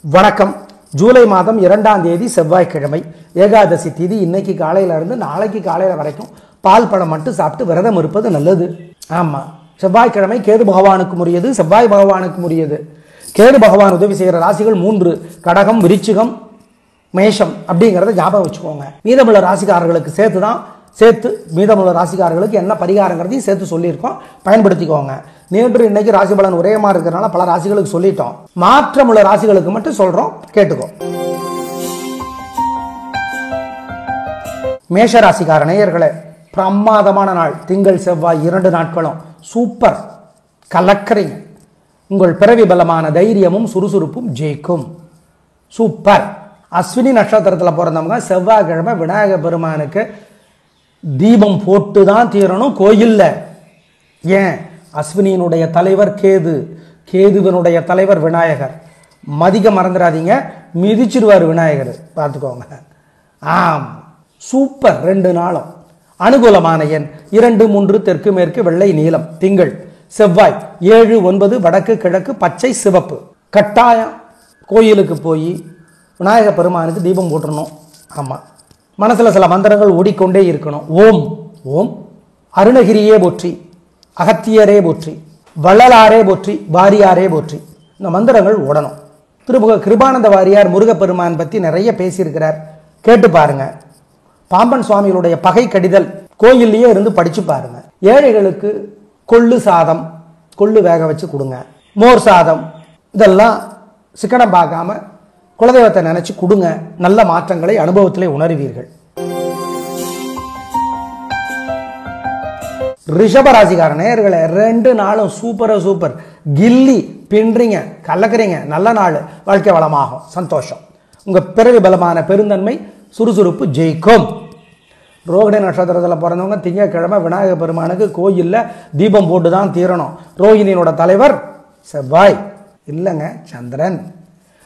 வணக்கம். ஜூலை மாதம் 2ஆம் தேதி செவ்வாய்க்கிழமை, ஏகாதசி திதி. இன்னைக்கு காலையில இருந்து நாளைக்கு காலையில வரைக்கும் பால் பழம் மட்டும் சாப்பிட்டு விரதம் இருப்பது நல்லது. ஆமா, செவ்வாய்க்கிழமை கேது பகவானுக்கு உரியது, செவ்வாய் பகவானுக்கு உரியது. கேது பகவான் உதவி செய்கிற ராசிகள் 3: கடகம், விருச்சிகம், மேஷம். அப்படிங்கிறத ஞாபகம் வச்சுக்கோங்க. மீதமுள்ள ராசிக்காரர்களுக்கு சேர்த்து மீதமுள்ள ராசிக்காரர்களுக்கு என்ன பரிகாரங்கிறதையும் சேர்த்து சொல்லியிருக்கோம், பயன்படுத்திக்கோங்க. நேற்று இன்னைக்கு ராசி பலன் ஒரே மாதிரி இருக்கிறதுனால பல ராசிகளுக்கு சொல்லிட்டோம். மாற்றமுள்ள ராசிகளுக்கு மட்டும் சொல்றோம், கேட்டுக்கோ. மேஷ ராசிக்கார நேயர்களே, பிரமாதமான நாள். திங்கள் செவ்வாய் 2 நாட்களும் சூப்பர், கலக்கறீங்க. உங்கள் பிறவி பலமான தைரியமும் சுறுசுறுப்பும் ஜெயிக்கும். சூப்பர். அஸ்வினி நட்சத்திரத்தில் பிறந்தவங்க செவ்வாய்க்கிழமை விநாயக பெருமானுக்கு தீபம் போட்டு தான் தீரணும் கோயில்ல. ஏன்? அஸ்வினியினுடைய தலைவர் கேது, கேதுவனுடைய தலைவர் விநாயகர். மதிக்க மறந்துடாதீங்க, மிதிச்சிருவார் விநாயகர், பார்த்துக்கோங்க. ஆம், சூப்பர். 2 நாளும் அனுகூலமான எண் 2, 3, தெற்கு மேற்கு, வெள்ளை நீலம். திங்கள் செவ்வாய் 7, 9, வடக்கு கிழக்கு, பச்சை சிவப்பு. கட்டாயம் கோயிலுக்கு போய் விநாயக பெருமானுக்கு தீபம் போட்டுடணும். ஆமாம், மனசில் சில மந்திரங்கள் ஓடிக்கொண்டே இருக்கணும். ஓம் ஓம் அருணகிரியே போற்றி, அகத்தியரே போற்றி, வள்ளலாரே போற்றி, வாரியாரே போற்றி. இந்த மந்திரங்கள் ஓடணும். திருமுக கிருபானந்த வாரியார் முருகப்பெருமான் பற்றி நிறைய பேசியிருக்கிறார், கேட்டு பாருங்க. பாம்பன் சுவாமிகளுடைய பகை கடிதல் கோயில்லையே இருந்து படிச்சு பாருங்க. ஏழைகளுக்கு கொள்ளு சாதம், கொள்ளு வேக வச்சு கொடுங்க. மோர் சாதம், இதெல்லாம் சிக்கனம் பார்க்காம குலதெய்வத்தை நினைச்சு கொடுங்க. நல்ல மாற்றங்களை அனுபவத்திலே உணர்வீர்கள். ரிஷபராசிக்கார நேயர்களே, 2 நாளும் சூப்பர். கில்லி பின்றீங்க, கலக்கிறீங்க. நல்ல நாள், வாழ்க்கை வளமாகும், சந்தோஷம். உங்க பிறவி பலமான பெருந்தன்மை சுறுசுறுப்பு ஜெயிக்கும். ரோகிணி நட்சத்திரத்தில் பிறந்தவங்க திங்கட்கிழமை விநாயக பெருமானுக்கு கோயிலில் தீபம் போட்டு தான் தீரணும். ரோகிணியோட தலைவர் செவ்வாய் இல்லைங்க, சந்திரன்.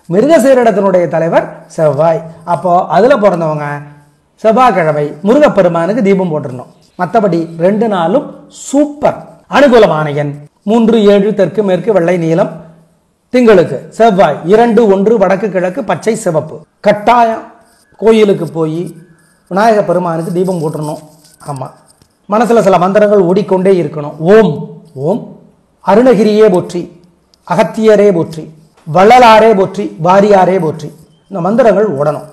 மிருகசீரிடத்தினுடைய தலைவர் செவ்வாய். அப்போ அதுல பிறந்தவங்க செவ்வாய்க்கிழமை முருகப்பெருமானுக்கு தீபம் போட்டுடணும். மற்றபடி 2 நாளும் சூப்பர். அனுகூலமான எண் 3, 7, தெற்கு மேற்கு, வெள்ளை நீலம். திங்களுக்கு செவ்வாய் 2, 1, வடக்கு கிழக்கு, பச்சை சிவப்பு. கட்டாயம் கோயிலுக்கு போய் விநாயக பெருமானுக்கு தீபம் போட்டுடணும். ஆமா, மனசுல சில மந்திரங்கள் ஓடிக்கொண்டே இருக்கணும். ஓம் ஓம் அருணகிரியே போற்றி, அகத்தியரே போற்றி, வள்ளலாரே போற்றி, வாரியாரே போற்றி. இந்த மந்திரங்கள் ஓடணும்.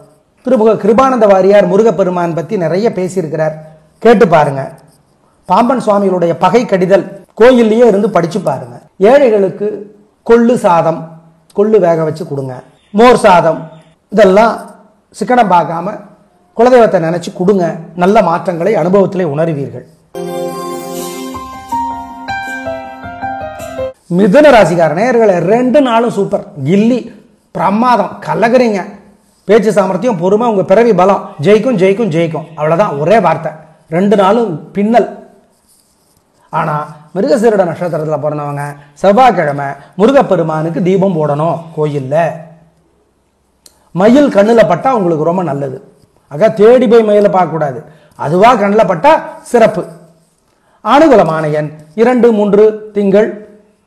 திருமுக கிருபானந்த வாரியார் முருகப்பெருமான் பற்றி நிறைய பேசியிருக்கிறார், கேட்டு பாருங்க. பாம்பன் சுவாமிகளுடைய பகை கடிதல் கோயில்லையே இருந்து படிச்சு பாருங்க. ஏழைகளுக்கு கொள்ளு சாதம், கொள்ளு வேக வச்சு கொடுங்க. மோர் சாதம், இதெல்லாம் சிக்கனம் பார்க்காம குலதெய்வத்தை நினைச்சு கொடுங்க. நல்ல மாற்றங்களை அனுபவத்திலே உணர்வீர்கள். மிதுன ராசிக்கார நேயர்களே, 2 நாளும் சூப்பர். கில்லி பிரமாதம், கலகிறீங்க. பேச்சு சாமர்த்தியம், பொறுமை, உங்க பிறவி பலம் ஜெயிக்கும் ஜெயிக்கும் ஜெயிக்கும். அவ்வளவுதான், ஒரே வார்த்தை. 2 நாளும் பின்னல். ஆனா மிருகசீரிட நட்சத்திரத்தில் பிறந்தவங்க செவ்வாய்க்கிழமை முருகப்பெருமானுக்கு தீபம் போடணும் கோயில்ல. மயில் கண்ணில் பட்டா உங்களுக்கு ரொம்ப நல்லது. ஆக தேடி போய் மயிலை பார்க்க கூடாது, அதுவா கண்ணில் பட்டா சிறப்பு. அனுகூலமான எண் 2, 3, திங்கள்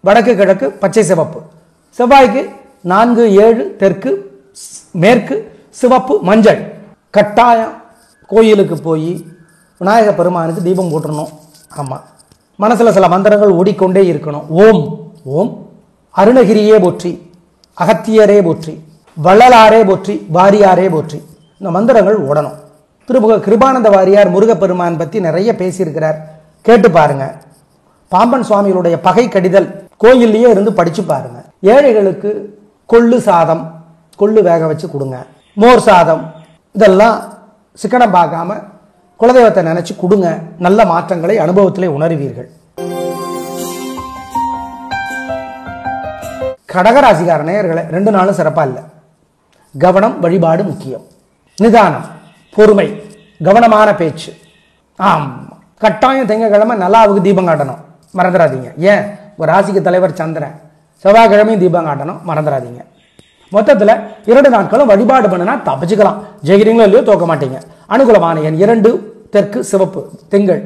வடக்கு கிழக்கு, பச்சை சிவப்பு. செவ்வாய்க்கு 4, 7, தெற்கு மேற்கு, சிவப்பு மஞ்சள். கட்டாயம் கோயிலுக்கு போய் விநாயக பெருமானுக்கு தீபம் போட்டுடணும். ஆமா, மனசுல சில மந்திரங்கள் ஓடிக்கொண்டே இருக்கணும். ஓம் ஓம் அருணகிரியே போற்றி, அகத்தியரே போற்றி, வள்ளலாரே போற்றி, வாரியாரே போற்றி. இந்த மந்திரங்கள் ஓடணும். திருமுக கிருபானந்த வாரியார் முருகப்பெருமான் பற்றி நிறைய பேசியிருக்கிறார், கேட்டு பாருங்க. பாம்பன் சுவாமிகளுடைய பகை கடிதல் கோயில்லையே இருந்து படிச்சு பாருங்க. ஏழைகளுக்கு கொள்ளு சாதம், கொள்ளு வேக வச்சு கொடுங்க. மோர் சாதம், இதெல்லாம் சிக்கனம் பார்க்காம குலதெய்வத்தை நினைச்சு கொடுங்க. நல்ல மாற்றங்களை அனுபவத்திலே உணர்வீர்கள். கடகராசிக்கார நேயர்களே, 2 நாளும் சிறப்பா இல்லை. கவனம், வழிபாடு முக்கியம். நிதானம், பொறுமை, கவனமான பேச்சு. ஆம், கட்டாயம் திங்கக்கிழமை நல்லாவுக்கு தீபம் காட்டணும், மறந்துடாதீங்க. ஏன்? ஒரு ராசிக்கு தலைவர் சந்திரன். செவ்வாய்க்கிழமையும் தீபம் காட்டணும், மறந்துடாதீங்க. மொத்தத்தில் 2 நாட்களும் வழிபாடு பண்ணினா தப்பிச்சுக்கலாம். ஜெயிக்கிறீங்களோ இல்லையோ, தோக்க மாட்டீங்க. அனுகூலமான எண் 2, தெற்கு சிவப்பு. திங்கள்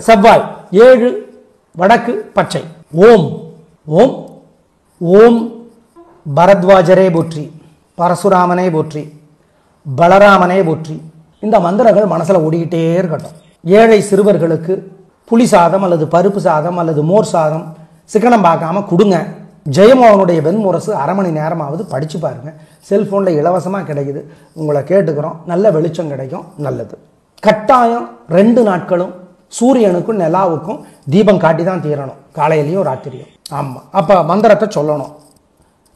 செவ்வாய் 7, வடக்கு பச்சை. ஓம் ஓம் ஓம் பரத்வாஜரே போற்றி, பரசுராமனே போற்றி, பலராமனே போற்றி. இந்த மந்திரங்கள் மனசில் ஓடிக்கிட்டே இருக்கட்டும். ஏழை சிறுவர்களுக்கு புளி சாதம் அல்லது பருப்பு சாதம் அல்லது மோர் சாதம் சிக்கனம் பார்க்காம கொடுங்க. ஜெயமோகனுடைய வெண்முரசு அரை மணி நேரமாவது படித்து பாருங்கள். செல்ஃபோனில் இலவசமாக கிடைக்குது, உங்களை கேட்டுக்கிறோம். நல்ல வெளிச்சம் கிடைக்கும், நல்லது. கட்டாயம் 2 நாட்களும் சூரியனுக்கும் நிலாவுக்கும் தீபம் காட்டி தான் தீரணும், காலையிலையும் ராத்திரியும். ஆமாம், அப்போ மந்திரத்தை சொல்லணும்.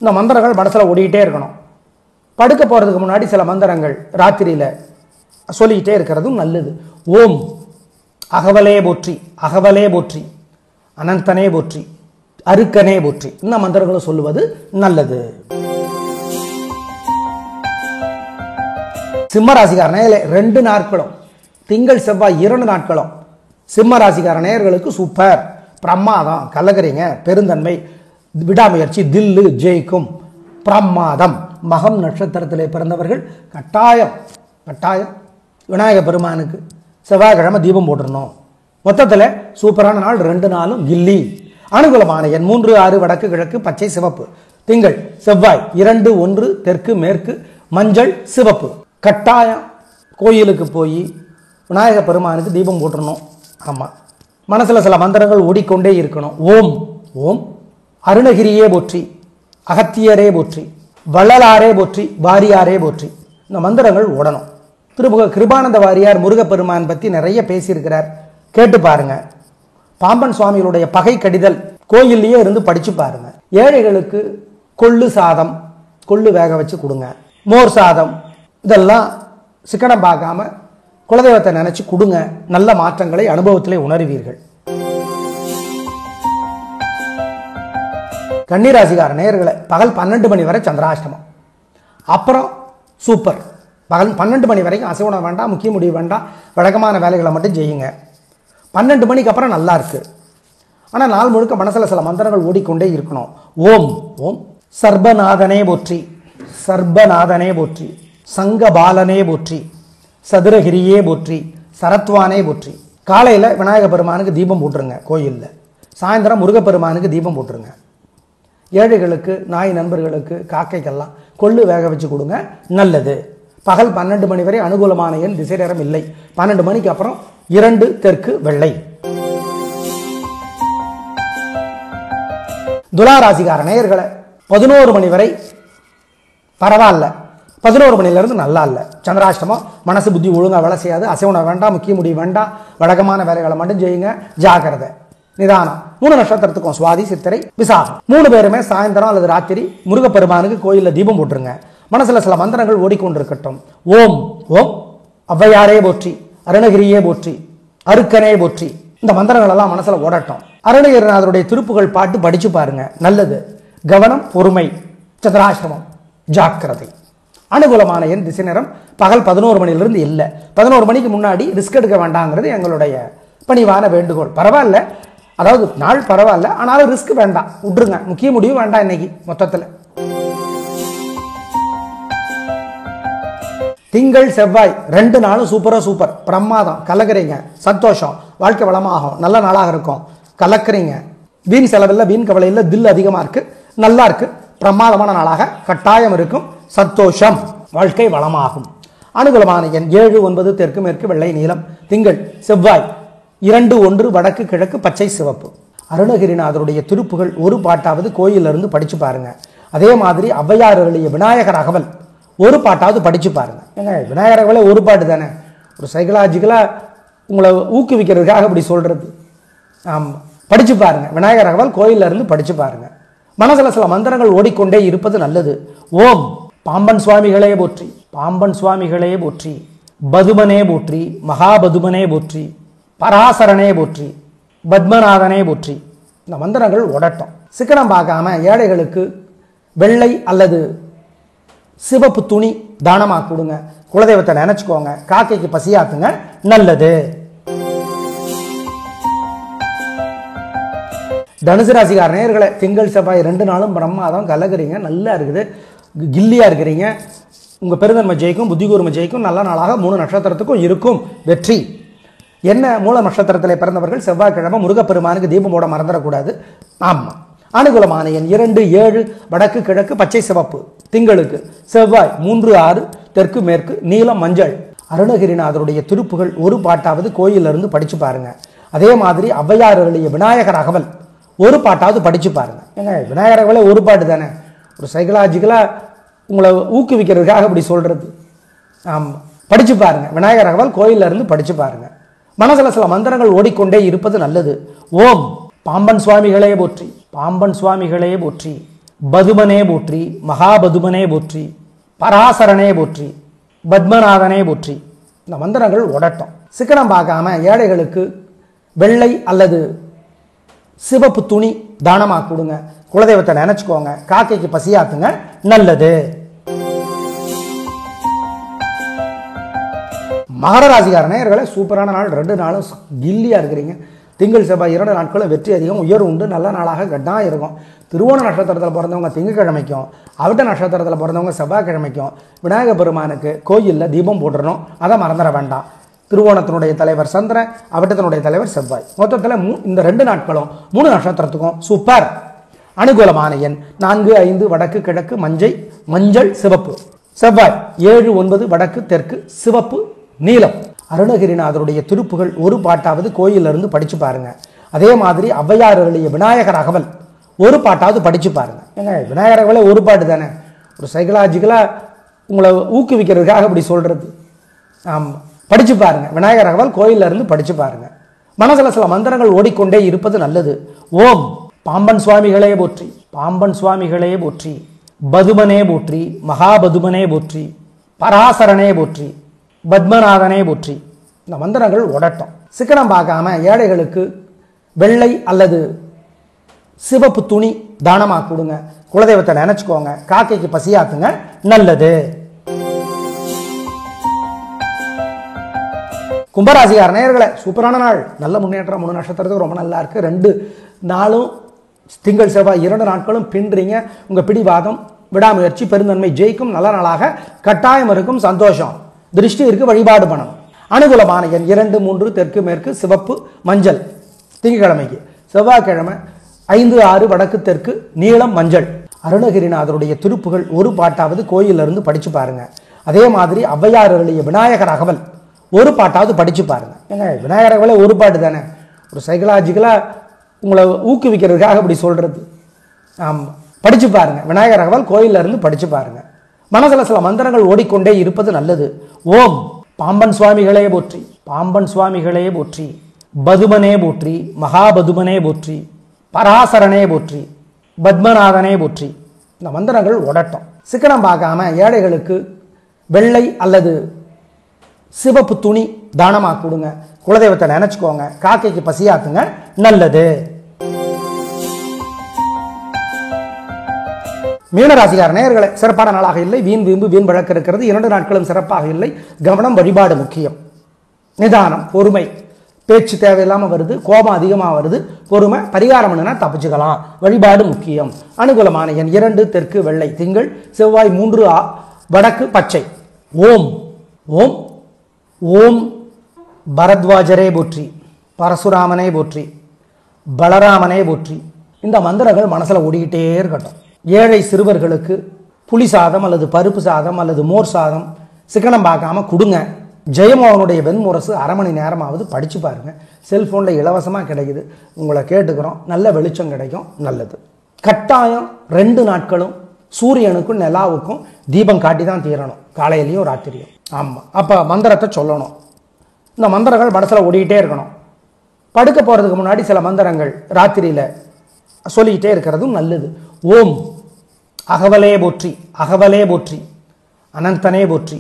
இந்த மந்திரங்கள் மனசில் ஓடிக்கிட்டே இருக்கணும். படுக்க போகிறதுக்கு முன்னாடி சில மந்திரங்கள் ராத்திரியில் சொல்லிக்கிட்டே இருக்கிறதும் நல்லது. ஓம் அகவலே போற்றி, அகவலே போற்றி, அனந்தனே போற்றி, அருக்கனே போற்றி. இந்த மந்திரங்களை சொல்லுவது நல்லது. சிம்ம ராசிக்கார நேயர்களே, 2 நாட்களும் திங்கள் செவ்வாய் 2 நாட்களும் சிம்ம ராசிக்கார நேயர்களுக்கு சூப்பர், பிரமாதம். கலகரிங்க, பெருந்தன்மை, விடாமுயற்சி, தில்லு ஜெயிக்கும், பிரமாதம். மகம் நட்சத்திரத்திலே பிறந்தவர்கள் கட்டாயம் கட்டாயம் விநாயக பெருமானுக்கு செவ்வாய்க்கிழமை தீபம் போட்டுடணும். மொத்தத்தில் சூப்பரான நாள். 2 நாளும் கில்லி. அனுகூலமான எண் 3, 6, வடக்கு கிழக்கு, பச்சை சிவப்பு. திங்கள் செவ்வாய் 2, 1 தெற்கு மேற்கு, மஞ்சள் சிவப்பு. கட்டாயம் கோயிலுக்கு போய் விநாயக பெருமானுக்கு தீபம் போட்டுடணும். ஆமாம், மனசில் சில மந்திரங்கள் ஓடிக்கொண்டே இருக்கணும். ஓம் ஓம் அருணகிரியே போற்றி, அகத்தியரே போற்றி, வள்ளலாரே போற்றி, வாரியாரே போற்றி. இந்த மந்திரங்கள் ஓடணும். திருமுக கிருபானந்த வாரியார் முருகப்பெருமான் பற்றி நிறைய பேசியிருக்கிறார், கேட்டு பாருங்க. பாம்பன் சுவாமிகளுடைய பகை கடிதல் கோயில்லையே இருந்து படிச்சு பாருங்க. ஏழைகளுக்கு கொள்ளு சாதம், கொள்ளு வேக வச்சு கொடுங்க. மோர் சாதம், இதெல்லாம் சிக்கனம் பார்க்காம குலதெய்வத்தை நினைச்சு கொடுங்க. நல்ல மாற்றங்களை அனுபவத்திலே உணர்வீர்கள். கன்னிராசிக்கார நேயர்களே, பகல் 12 மணி வரை சந்திராஷ்டமம், அப்புறம் சூப்பர். பகல் 12 மணி வரைக்கும் அசைவ உணவு வேண்டாம், முக்கிய முடிவு வேண்டாம், வழக்கமான வேலைகளை மட்டும் செய்யுங்க. 12 மணிக்கு அப்புறம் நல்லா இருக்கு. ஆனால் நாள் முழுக்க மனசில் சில மந்திரங்கள் ஓடிக்கொண்டே இருக்கணும். ஓம் ஓம் சர்பநாதனே போற்றி, சர்பநாதனே போற்றி, சங்கபாலனே போற்றி, சதுரகிரியே போற்றி, சரத்வானே போற்றி. காலையில் விநாயக பெருமானுக்கு தீபம் போட்டுருங்க கோயிலில். சாயந்தரம் முருகப்பெருமானுக்கு தீபம் போட்டுருங்க. ஏழைகளுக்கு, நாய் நண்பர்களுக்கு, காக்கைக்கெல்லாம் கொள்ளு வேக வச்சு கொடுங்க, நல்லது. பகல் 12 மணி வரை அனுகூலமான எண் திசை நேரம் இல்லை. 12 மணிக்கு அப்புறம் 2 தெற்கு வெள்ளை. துலாராசிக்கார நேயர்களை 11 மணி வரை பரவாயில்ல, 11 மணிலேருந்து நல்லா இல்லை. சந்திராஷ்டமம், மனசு புத்தி ஒழுங்காக வேலை செய்யாது. அசைவனை வேண்டாம், முக்கிய முடிவு வேண்டாம், வழக்கமான வேலைகளை மட்டும் செய்யுங்க. ஜாக்கிரதை, நிதானம். 3 நட்சத்திரத்துக்கும் சுவாதி, சித்திரை, விசாகம் 3 பேருமே சாயந்தரம் அல்லது ராத்திரி முருகப்பெருமானுக்கு கோயிலில் தீபம் போட்டுருங்க. மனசில் சில மந்திரங்கள் ஓடிக்கொண்டிருக்கட்டும். ஓம் ஓம் ஔவையாரே போற்றி, அருணகிரியே போற்றி, அருக்கனே போற்றி. இந்த மந்திரங்கள் எல்லாம் மனசில் ஓடட்டும். அருணகிரிநாதருடைய திருப்புகள் பாட்டு படிச்சு பாருங்க, நல்லது. கவனம், பொறுமை. சந்திராஷ்டமம், ஜாக்கிரதை. அனுகூலமான எண் திசை நேரம் பகல் 11 மணிலிருந்து இல்லை. 11 மணிக்கு முன்னாடி ரிஸ்க் எடுக்க வேண்டாங்கிறது எங்களுடைய பணிவான வேண்டுகோள். பரவாயில்ல, அதாவது நாள் பரவாயில்ல, ஆனாலும் ரிஸ்க் வேண்டாம், விட்டுருங்க. முக்கிய முடிவு வேண்டாம் இன்னைக்கு. மொத்தத்தில் திங்கள் செவ்வாய் 2 நாளும் சூப்பரா சூப்பர், பிரமாதம். கலக்குறீங்க, சந்தோஷம், வாழ்க்கை வளமாகும், நல்ல நாளாக இருக்கும். கலக்குறீங்க, வீண் செலவில்லை, வீண் கவலை இல்லை, தில் அதிகமாக இருக்கு, நல்லா இருக்கு, பிரமாதமான நாளாக கட்டாயம் இருக்கும். சந்தோஷம், வாழ்க்கை வளமாகும். அனுகூலமான எண் 7, 9 தெற்கு மேற்கு, வெள்ளை நீலம். திங்கள் செவ்வாய் 2, 1 வடக்கு கிழக்கு, பச்சை சிவப்பு. அருணகிரிநாதருடைய திருப்புகள் ஒரு பாட்டாவது கோயிலிருந்து படிச்சு பாருங்க. அதே மாதிரி ஔவையார் எழுதிய விநாயகர் அகவல் ஒரு பாட்டாவது படிச்சு பாருங்க. ஏங்க, விநாயகர் அகவலே ஒரு பாட்டு தானே, ஒரு சைக்கலாஜிக்கலா உங்களை ஊக்குவிக்கிறதுக்காக அப்படி சொல்றது. ஆமாம், படிச்சு பாருங்க. விநாயகர் அகவல் கோயில்ல இருந்து படிச்சு பாருங்க. மனசுல சில மந்திரங்கள் ஓடிக்கொண்டே இருப்பது நல்லது. ஓம் பாம்பன் சுவாமிகளே போற்றி, பாம்பன் சுவாமிகளே போற்றி, பதுமனே போற்றி, மகாபதுமனே போற்றி, பராசரனே போற்றி, பத்மநாதனே போற்றி. இந்த மந்திரங்கள் ஓடட்டும். சிக்கனம் பார்க்காம ஏழைகளுக்கு வெள்ளை அல்லது சிவப்பு துணி தானமாக கொடுங்க. குலதெய்வத்தை நினைச்சுக்கோங்க. காக்கைக்கு பசியாத்துங்க, நல்லது. தனுசு ராசிக்கார நேயர்களே, திங்கள் செவ்வாய் 2 நாளும் பிரமாதம். கலக்குறீங்க, நல்லா இருக்குது, கில்லியா இருக்கிறீங்க. உங்க பெருந்தன்மை ஜெயிக்கும், புத்தி கூர்மை ஜெயிக்கும். நல்ல நாளாக 3 நட்சத்திரத்துக்கும் இருக்கும் வெற்றி. என்ன, மூல நட்சத்திரத்தில் பிறந்தவர்கள் செவ்வாய்க்கிழமை முருகப்பெருமானுக்கு தீபம் போட மறந்துடக்கூடாது. ஆமாம். அனுகூலமான எண் 2, 7 வடக்கு கிழக்கு, பச்சை சிவப்பு. திங்களுக்கு செவ்வாய் 3 6 தெற்கு மேற்கு நீலம் மஞ்சள். அருணகிரிநாதருடைய திருப்புகள் ஒரு பாட்டாவது கோயிலிருந்து படிச்சு பாருங்க. அதே மாதிரி ஔவையார் எழுதிய விநாயகர் அகவல் ஒரு பாட்டாவது படிச்சு பாருங்க. ஏங்க விநாயகர் அகவலே ஒரு பாட்டு தானே, ஒரு சைக்கலாஜிக்கலா உங்களை ஊக்குவிக்கிறதுக்காக அப்படி சொல்றது. ஆமா, படிச்சு பாருங்க. விநாயகர் அகவல் கோயில்ல இருந்து படிச்சு பாருங்க. மனசுல சில மந்திரங்கள் ஓடிக்கொண்டே இருப்பது நல்லது. ஓம் பாம்பன் சுவாமிகளே போற்றி, பாம்பன் சுவாமிகளே போற்றி, பதுமனே போற்றி, மகாபதுமனே போற்றி, பராசரனே போற்றி, பத்மநாதனே போற்றி. இந்த மந்திரங்கள் ஓடட்டும். சிக்கனம் பார்க்காம ஏழைகளுக்கு வெள்ளை அல்லது சிவப்பு துணி தானமாக கொடுங்க. குலதெய்வத்தை நினைச்சுக்கோங்க. காக்கைக்கு பசியாத்துங்க, நல்லது. மகர ராசிக்கார நேயர்களே, சூப்பரான நாள். 2 நாளும் கில்லியா இருக்கிறீங்க. திங்கள் செவ்வாய் 2 நாட்களும் வெற்றி அதிகம், உயர்வு உண்டு, நல்ல நாளாக கட்டாயம் இருக்கும். திருவோண நட்சத்திரத்தில் பிறந்தவங்க திங்கக்கிழமைக்கும், அவிட்ட நட்சத்திரத்தில் பிறந்தவங்க செவ்வாய்க்கிழமைக்கும் விநாயக பெருமானுக்கு கோயிலில் தீபம் போட்டுறணும். அதை மறந்துட வேண்டாம். திருவோணத்தினுடைய தலைவர் சந்திரன், அவிட்டத்தினுடைய தலைவர் செவ்வாய். மொத்தத்தில் இந்த 2 நாட்களும் 3 நட்சத்திரத்துக்கும் சூப்பர். அனுகூலமான எண் 4 5 வடக்கு கிழக்கு மஞ்சள் சிவப்பு. செவ்வாய் 7 9 வடக்கு தெற்கு சிவப்பு நீலம். அருணகிரிநாதருடைய திருப்புகள் ஒரு பாட்டாவது கோயிலிருந்து படிச்சு பாருங்க. அதே மாதிரி ஔவையார் எழுதிய விநாயகர் அகவல் ஒரு பாட்டாவது படிச்சு பாருங்க. ஏங்க விநாயகர் அகவலே ஒரு பாட்டு தானே, ஒரு சைக்கலாஜிக்கலா உங்களை ஊக்குவிக்கிறதுக்காக அப்படி சொல்றது. ஆமா, படிச்சு பாருங்க. விநாயகர் அகவல் கோயில்ல இருந்து படிச்சு பாருங்க. மனசுல சில மந்திரங்கள் ஓடிக்கொண்டே இருப்பது நல்லது. ஓம் பாம்பன் சுவாமிகளே போற்றி, பாம்பன் சுவாமிகளே போற்றி, பதுமனே போற்றி, மகாபதுமனே போற்றி, பராசரனே போற்றி, பத்மநாதனே போற்றி. இந்த மந்திரங்கள் ஓடட்டும். சிக்கனம் பார்க்காம ஏழைகளுக்கு வெள்ளை அல்லது சிவப்பு துணி தானமாக கொடுங்க. குலதெய்வத்தை நினைச்சுக்கோங்க. காக்கைக்கு பசியாத்துங்க, நல்லது. கும்பராசிக்கார நேயர்களே, சூப்பரான நாள். நல்ல முன்னேற்றம். 3 நட்சத்திரத்துக்கு ரொம்ப நல்லா இருக்கு. 2 நாளும் திங்கள் செவ்வாய் 2 நாட்களும் பின்றீங்க. உங்க பிடிவாதம் விடாமுயற்சி பெருந்தன்மை ஜெயிக்கும். நல்ல நாளாக கட்டாயம் இருக்கும். சந்தோஷம். திருஷ்டி இருக்கு, வழிபாடு பண்ணணும். அனுகூலமான எண் 2 3 தெற்கு மேற்கு சிவப்பு மஞ்சள். திங்கக்கிழமைக்கு செவ்வாய்க்கிழமை 5 6 வடக்கு தெற்கு நீலம் மஞ்சள். அருணகிரிநாதருடைய திருப்புகள் ஒரு பாட்டாவது கோயிலில் இருந்து படிச்சு பாருங்க. அதே மாதிரி ஔவையார் எழுதிய விநாயகர் அகவல் ஒரு பாட்டாவது படிச்சு பாருங்க. ஏங்க விநாயகர் அகவலே ஒரு பாட்டு தானே, ஒரு சைக்கலாஜிக்கலா உங்களை ஊக்குவிக்கிறதுக்காக அப்படி சொல்றது. ஆமா, படிச்சு பாருங்க. விநாயகர் அகவல் கோயில்ல இருந்து படிச்சு பாருங்க. மனசுல சில மந்திரங்கள் ஓடிக்கொண்டே இருப்பது நல்லது. ஓம் பாம்பன் சுவாமிகளே போற்றி, பாம்பன் சுவாமிகளே போற்றி, பதுமனே போற்றி, மகாபதுமனே போற்றி, பராசரனே போற்றி, பத்மநாதனே போற்றி. இந்த மந்திரங்கள் ஓடட்டும். சிக்கனம் பார்க்காம ஏழைகளுக்கு வெள்ளை அல்லது சிவப்பு துணி தானமாக கொடுங்க. குலதெய்வத்தை நினைச்சுக்கோங்க. காக்கைக்கு பசியாத்துங்க, நல்லது. மீனராசிக்கார நேயர்களே, சிறப்பான நாளாக இல்லை. வீண் வீம்பு வீண் வழக்கு இருக்கிறது. 2 நாட்களும் சிறப்பாக இல்லை. கவனம், வழிபாடு முக்கியம். நிதானம், பொறுமை. பேச்சு தேவையில்லாமல் வருது, கோபம் அதிகமாக வருது. பொறுமை, பரிகாரம் என்னன்னா தப்பிச்சுக்கலாம். வழிபாடு முக்கியம். அனுகூலமான எண் 2 தெற்கு வெள்ளை. திங்கள் செவ்வாய் 3 வடக்கு பச்சை. ஓம் ஓம் ஓம் பரத்வாஜரே போற்றி, பரசுராமனே போற்றி, பலராமனே போற்றி. இந்த மந்திரங்கள் மனசுல ஓடிக்கிட்டே இருக்கட்டும். ஏழை சிறுவர்களுக்கு புளி சாதம் அல்லது பருப்பு சாதம் அல்லது மோர் சாதம் சிக்கனம் பார்க்காம கொடுங்க. ஜெயமோகனுடைய வெண்முரசு 1/2 மணி நேரமாவது படிச்சு பாருங்க. செல்போனில் இலவசமாக கிடைக்குது. உங்களை கேட்டுக்கிறோம். நல்ல வெளிச்சம் கிடைக்கும், நல்லது. கட்டாயம் 2 நாட்களும் சூரியனுக்கும் நிலாவுக்கும் தீபம் காட்டி தான் தீரணும், காலையிலையும் ராத்திரியும். ஆமாம், அப்போ மந்திரத்தை சொல்லணும். இந்த மந்திரங்கள் மனசில் ஓடிக்கிட்டே இருக்கணும். படுக்க போகிறதுக்கு முன்னாடி சில மந்திரங்கள் ராத்திரியில் சொல்லிக்கிட்டே இருக்கிறதும் நல்லது. ஓம் அகவலே போற்றி, அகவலே போற்றி, அனந்தனே போற்றி,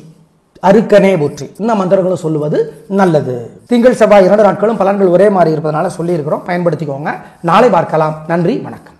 அருக்கனே போற்றி. இந்த மந்திரங்களும் சொல்லுவது நல்லது. திங்கள் செவ்வாய் 2 நாட்களும் பலன்கள் ஒரே மாதிரி இருப்பதனால சொல்லியிருக்கிறோம். பயன்படுத்திக்கோங்க. நாளை பார்க்கலாம். நன்றி, வணக்கம்.